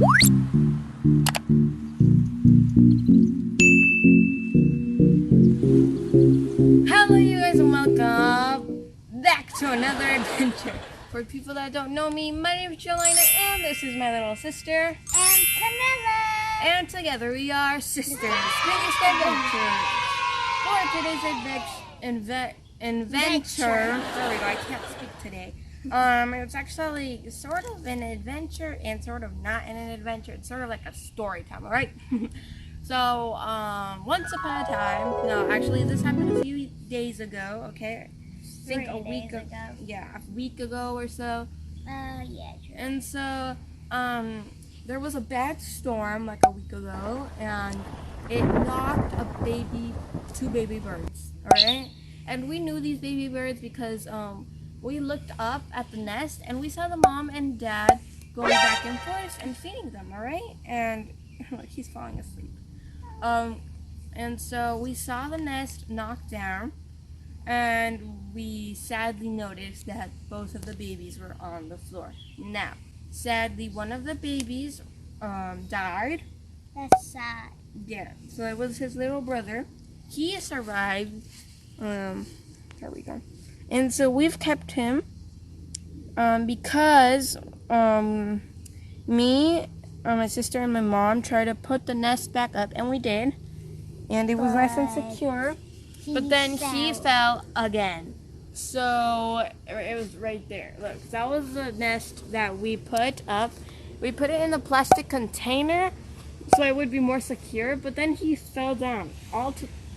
Hello you guys and welcome back to another adventure. For people that don't know me, my name is Jelena and this is my little sister. And Camilla. And together we are Sisters Biggest Adventure. For today's adventure. There we go, I can't speak today. It's actually sort of an adventure and sort of not an adventure. It's sort of like a story time, alright? So, once upon a time, no, actually this happened a few days ago, okay? I think a week ago. Yeah, a week ago or so. Yeah, true. And so, there was a bad storm like a week ago, and it knocked two baby birds, alright? And we knew these baby birds because, we looked up at the nest and we saw the mom and dad going back and forth and feeding them, alright? And, look, he's falling asleep. And so we saw the nest knocked down, and we sadly noticed that both of the babies were on the floor. Now, sadly, one of the babies died. That's sad. Yeah, so it was his little brother. He survived. There we go. And so we've kept him because me, my sister, and my mom tried to put the nest back up, and we did. And it was nice and secure. But then he fell again. So it was right there. Look, that was the nest that we put up. We put it in a plastic container so it would be more secure. But then he fell down.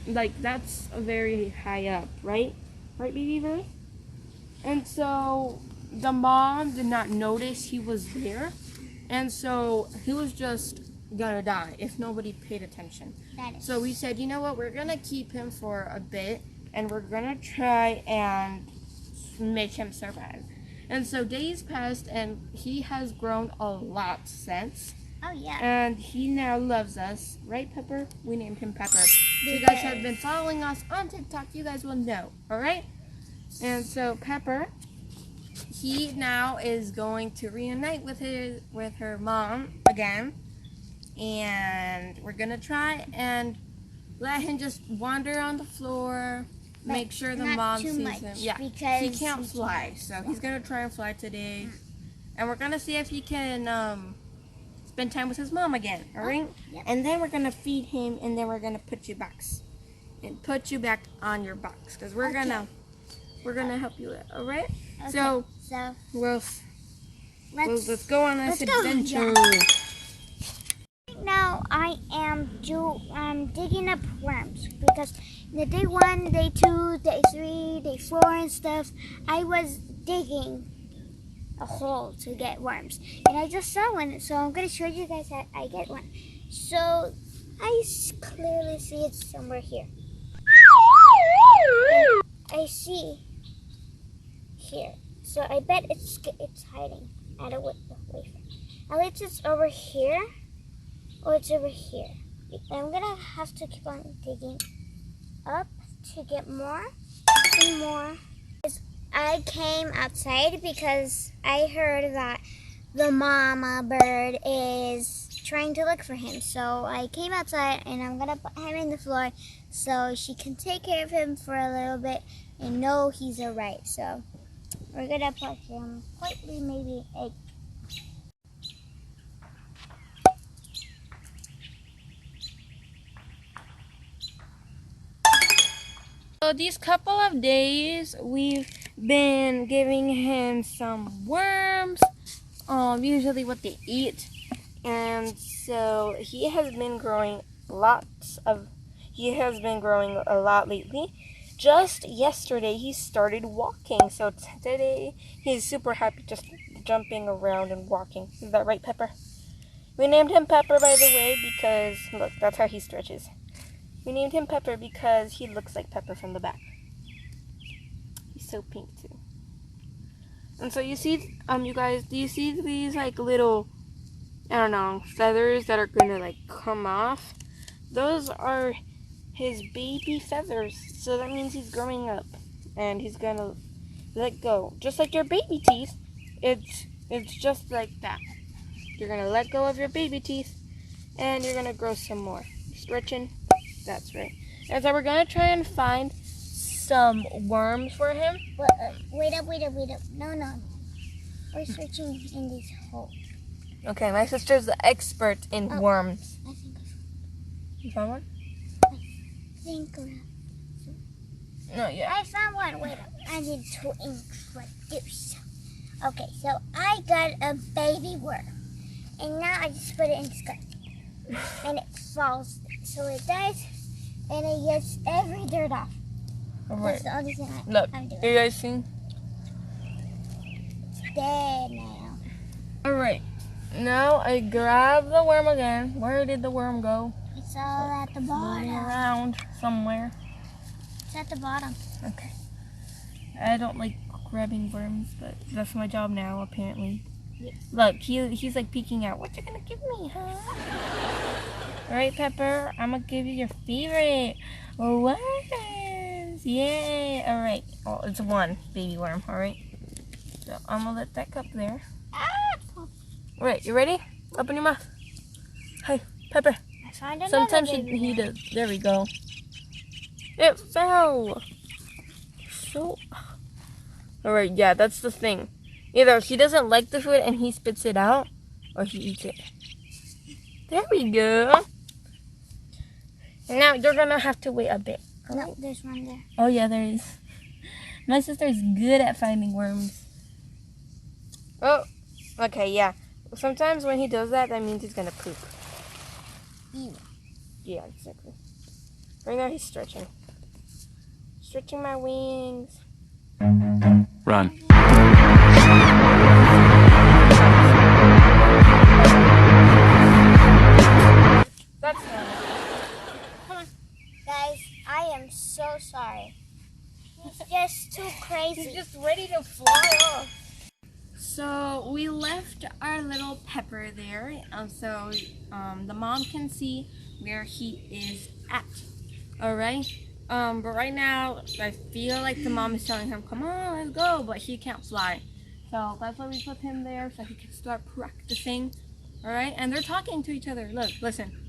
That's very high up, right? Right, baby bird? And so the mom did not notice he was there. And so he was just gonna die if nobody paid attention. So we said, you know what, we're gonna keep him for a bit and we're gonna try and make him survive. And so days passed and he has grown a lot since. Oh yeah. And he now loves us, right, Pepper? We named him Pepper. If you guys have been following us on TikTok, you guys will know, alright? And so Pepper, he now is going to reunite with her mom again. And we're gonna try and let him just wander on the floor, make sure the mom sees him. Yeah, because he can't fly, so he's gonna try and fly today. And we're gonna see if he can spend time with his mom again, alright? Yep. And then we're gonna feed him, and then we're gonna put you back on your box, because we're gonna help you with it, alright? Okay. So let's go on this adventure. Yeah. Now I am digging up worms because the day 1, day 2, day 3, day 4 and stuff, I was digging a hole to get worms. And I just saw one, so I'm going to show you guys how I get one. So I clearly see it somewhere here. I see here. So I bet it's hiding away from me. At least it's over here. Oh, it's over here. I'm gonna have to keep on digging up to get more and more. I came outside because I heard that the mama bird is trying to look for him. So I came outside and I'm gonna put him in the floor so she can take care of him for a little bit and know he's alright. So we're gonna put him quietly, maybe egg. So these couple of days, we've been giving him some worms, usually what they eat, and so he has been growing a lot lately. Just yesterday, he started walking, so today he's super happy just jumping around and walking. Is that right, Pepper? We named him Pepper, by the way, because, look, that's how he stretches. We named him Pepper because he looks like Pepper from the back. He's so pink too. And so you see, you guys, do you see these like little, I don't know, feathers that are gonna like come off? Those are his baby feathers. So that means he's growing up and he's gonna let go. Just like your baby teeth, it's just like that. You're gonna let go of your baby teeth, and you're gonna grow some more. Stretching. That's right. And so we're gonna try and find some worms for him. Wait up. No. We're searching in this hole. Okay, my sister's the expert in worms. I think You found one? No, yeah. I found one. Wait up. I need to introduce. Okay, so I got a baby worm. And now I just put it in the sky. And it falls. So it dies. And it gets every dirt off. Alright. That's the only thing Look, I'm doing. you guys see? It's dead now. Alright. Now I grab the worm again. Where did the worm go? It's all at the Floating bottom. around somewhere. It's at the bottom. Okay. I don't like grabbing worms, but that's my job now, apparently. Yes. Look, he's like peeking out. What you gonna give me, huh? Alright, Pepper, I'm gonna give you your favorite worms. Yay! Alright. Oh, it's one baby worm, alright? So I'm gonna let that cup there. Alright, you ready? Open your mouth. Hey, Pepper. I found another Sometimes baby he worm. does. There we go. It fell. So. Alright, yeah, that's the thing. Either he doesn't like the food and he spits it out, or he eats it. There we go. Now you're gonna have to wait a bit. No, there's one there. Oh yeah, there is. My sister is good at finding worms. Oh, okay, yeah. Sometimes when he does that, that means he's gonna poop. Ew. Yeah, exactly. Right now he's stretching. Stretching my wings. Run. That's not Come on. Guys, I am so sorry. He's just too crazy. He's just ready to fly off. So we left our little Pepper there, so the mom can see where he is at. All right. But right now I feel like the mom is telling him, "Come on, let's go," but he can't fly. So that's why we put him there so he can start practicing. All right. And they're talking to each other. Look, listen.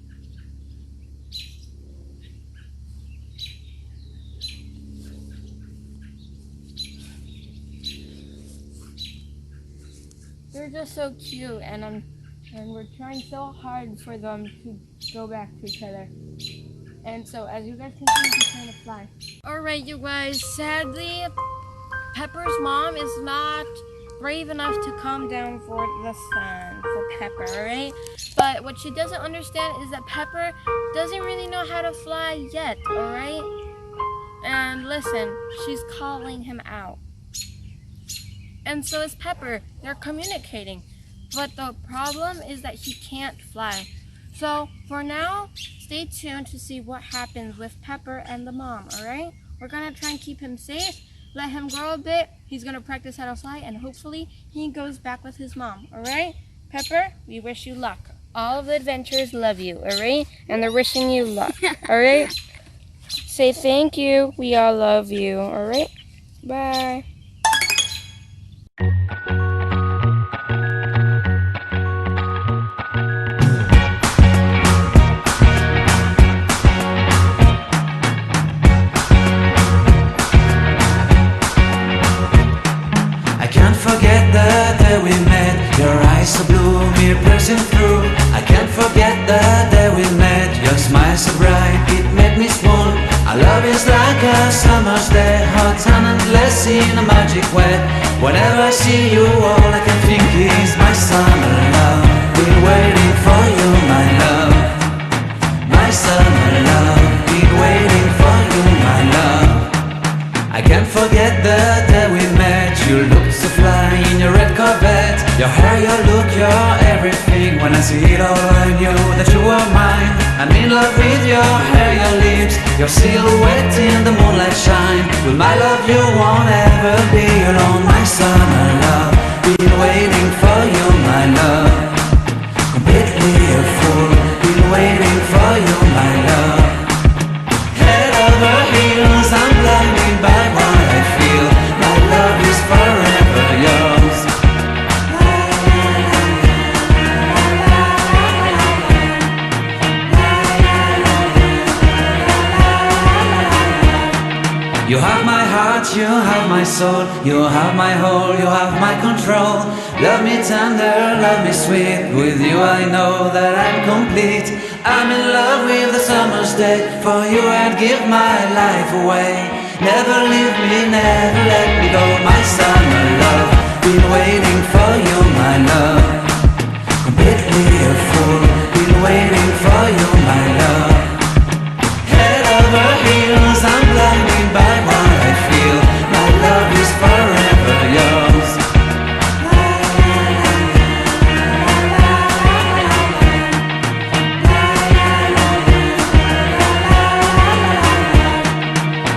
They're just so cute, and we're trying so hard for them to go back to each other. And so, as you guys can see, he's trying to fly. All right, you guys. Sadly, Pepper's mom is not brave enough to come down for the sun for Pepper. All right, but what she doesn't understand is that Pepper doesn't really know how to fly yet. All right, and listen, she's calling him out. And so is Pepper. They're communicating. But the problem is that he can't fly. So for now, stay tuned to see what happens with Pepper and the mom, alright? We're going to try and keep him safe, let him grow a bit. He's going to practice how to fly, and hopefully he goes back with his mom, alright? Pepper, we wish you luck. All of the adventurers love you, alright? And they're wishing you luck, alright? Say thank you. We all love you, alright? Bye. Forget the day we met. Your eyes so blue, me piercing through. I can't forget the day we met. Your smile so bright, it made me swoon. Our love is like a summer's day, hot and endless in a magic way. Whenever I see you, all I can think is my summer love. Been waiting for you, my love. My summer love. Been waiting for you, my love. I can't forget the day we met. You looked so fly in your red Corvette. Your hair, your look, your everything. When I see it all, I knew that you were mine. I'm in love with your hair, your lips, your silhouette in the moonlight shine. With my love you won't ever be alone. My summer love, been waiting for you, my love. Completely a fool, been waiting for you, my love. Head over heels, I'm blinded by what I feel. My love is forever yours. heart, you have my soul, you have my whole, you have my control. Love me tender, love me sweet, with you I know that I'm complete. I'm in love with the summer's day, for you I'd give my life away. Never leave me, never let me go, my summer love. Been waiting for you, my love. Completely a fool, been waiting for you, my love. Head over heels, I'm blinded by what I feel. My love is forever yours.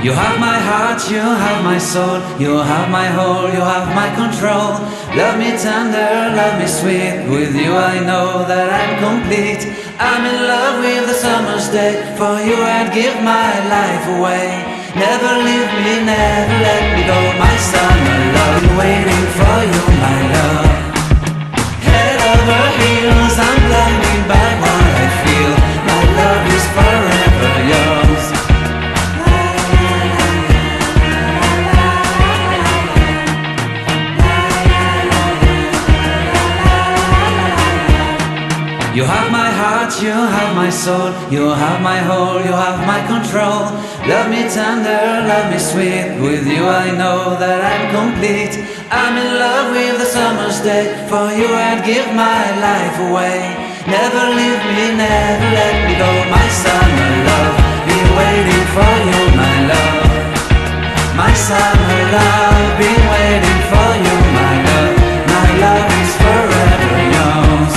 You have my heart, you have my soul, you have my whole, you have my control. Love me tender, love me sweet, with you I know that I'm complete. I'm in love with the summer's day, for you I'd give my life away. Never leave me, never let me go, my summer love. Been waiting for you, my love. Head over heels, I'm blinded by what I feel. My love is forever yours. You have my heart, you have my soul, you have my whole, you have my control. Love me tender, love me sweet, with you I know that I'm complete. I'm in love with the summer's day, for you I'd give my life away. Never leave me, never let me go, my summer love. Been waiting for you, my love. My summer love, been waiting for you, my love. My love is forever yours.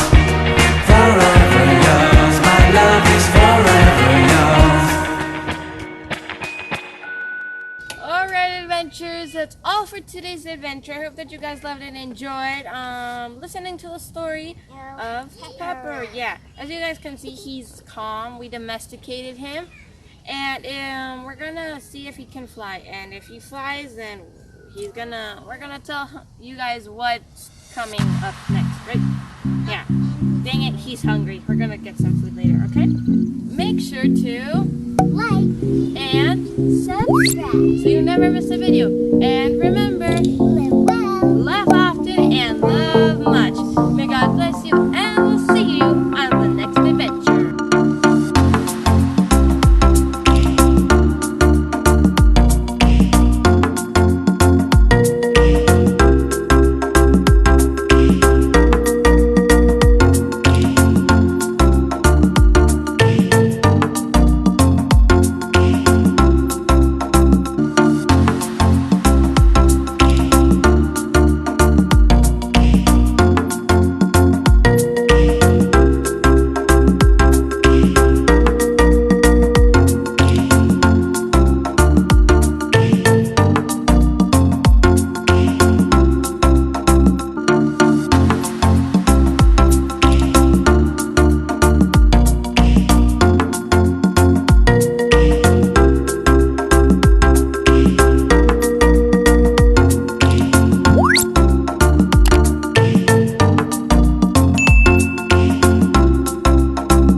Forever yours, my love is forever yours. Alright, adventurers, that's all for today's adventure. I hope that you guys loved and enjoyed listening to the story of Pepper. Yeah, as you guys can see, he's calm. We domesticated him, and we're gonna see if he can fly. And if he flies, then we're gonna tell you guys what's coming up next, right? Yeah. Dang it, he's hungry. We're gonna get some food later, okay? Make sure to Like and subscribe. so you never miss a video. And remember, Live well. laugh out.